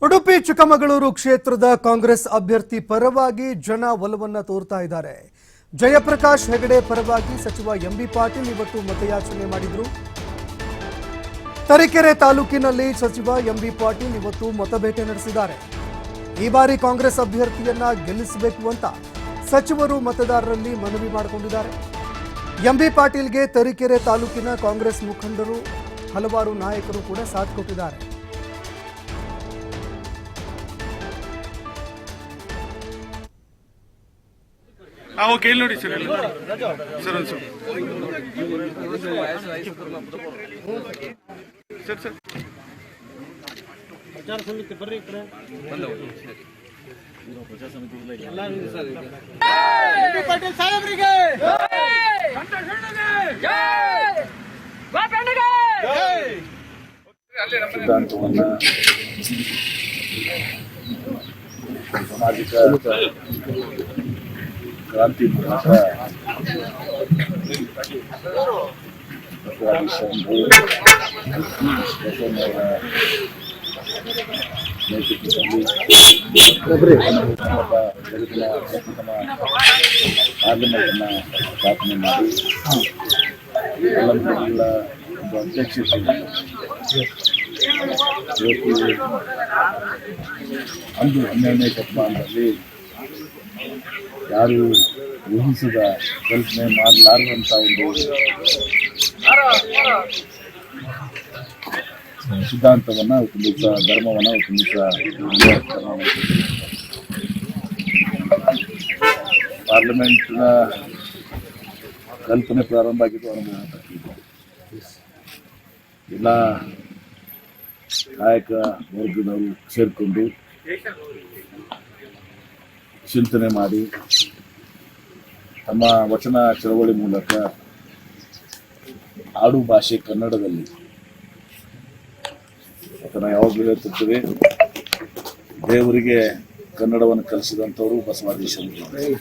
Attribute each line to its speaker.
Speaker 1: ಉಡುಪಿ ಚಿಕ್ಕಮಗಳೂರು ಕ್ಷೇತ್ರದ ಕಾಂಗ್ರೆಸ್ ಅಭ್ಯರ್ಥಿ ಪರವಾಗಿ ಜನ ಒಲವನ್ನ ತೋರ್ತಾ ಇದ್ದಾರೆ. ಜಯಪ್ರಕಾಶ್ ಹೆಗಡೆ ಪರವಾಗಿ ಸಚಿವ ಎಂಬಿ ಪಾಟೀಲ್ ಇವತ್ತು ಮತಯಾಚನೆ ಮಾಡಿದರು. ತರೀಕೆರೆ ತಾಲೂಕಿನಲ್ಲಿ ಸಚಿವ ಎಂಬಿ ಪಾಟೀಲ್ ಇವತ್ತು ಮತಬೇಟೆ ನಡೆಸಿದ್ದಾರೆ. ಈ ಬಾರಿ ಕಾಂಗ್ರೆಸ್ ಅಭ್ಯರ್ಥಿಯನ್ನ ಗೆಲ್ಲಿಸಬೇಕು ಅಂತ ಸಚಿವರು ಮತದಾರರಲ್ಲಿ ಮನವಿ ಮಾಡಿಕೊಂಡಿದ್ದಾರೆ. ಎಂಬಿ ಪಾಟೀಲ್ಗೆ ತರೀಕೆರೆ ತಾಲೂಕಿನ ಕಾಂಗ್ರೆಸ್ ಮುಖಂಡರು ಹಲವಾರು ನಾಯಕರು ಕೂಡ ಸಾಥ್ ಕೊಟ್ಟಿದ್ದಾರೆ.
Speaker 2: ಓಕೆ ಇಲ್ಲಿ ನೋಡಿ ಸರ್ ಸರ್ ಒಂದು ಸರ್ ಸರ್
Speaker 3: ಪ್ರಚಾರ ಸಮಿತಿ ಬರ್ರಿ ಈ ಕಡೆ ಪ್ರಚಾರ ಸಮಿತಿ ಪಾಟೀಲ್ ಸಾಹೇಬ್ರಿಗೆ
Speaker 4: ಸಿದ್ಧಾಂತವನ್ನ ಸಾಮಾಜಿಕ ಕ್ರಾಂತಿ ಮೂಲಕ ಜಗತ್ತಿನ ಅತ್ಯುತ್ತಮ ಪಾರ್ಲಿಮೆಂಟನ್ನು ಸ್ಥಾಪನೆ ಮಾಡಿ ಎಲ್ಲ ಒಂದು ಅಧ್ಯಕ್ಷತೆ ಅಂದು 12ನೇ ಶತಮಾನದಲ್ಲಿ ಯಾರು ಊಹಿಸಿದ ಕಲ್ಪನೆ ಮಾಡಲಾರದಂಥ ಒಂದು ಸಿದ್ಧಾಂತವನ್ನು ತುಂಬಿಸ ಧರ್ಮವನ್ನು ತುಂಬಿಸ ಪಾರ್ಲಿಮೆಂಟ್ನ ಕಲ್ಪನೆ ಪ್ರಾರಂಭ ಆಗಿದ್ದು ಅನುಭವ ಎಲ್ಲ ನಾಯಕ ವರ್ಗದವರು ಸೇರಿಕೊಂಡು ಚಿಂತನೆ ಮಾಡಿ ತಮ್ಮ ವಚನ ಚಳವಳಿ ಮೂಲಕ ಆಡು ಭಾಷೆ ಕನ್ನಡದಲ್ಲಿ ನಾವು ಯಾವಾಗಲೂ ಹೇಳ್ತಿರ್ತೀವಿ, ದೇವರಿಗೆ ಕನ್ನಡವನ್ನು ಕಲಿಸಿದಂಥವರು ಬಸವಾದಿ ಶರಣರು.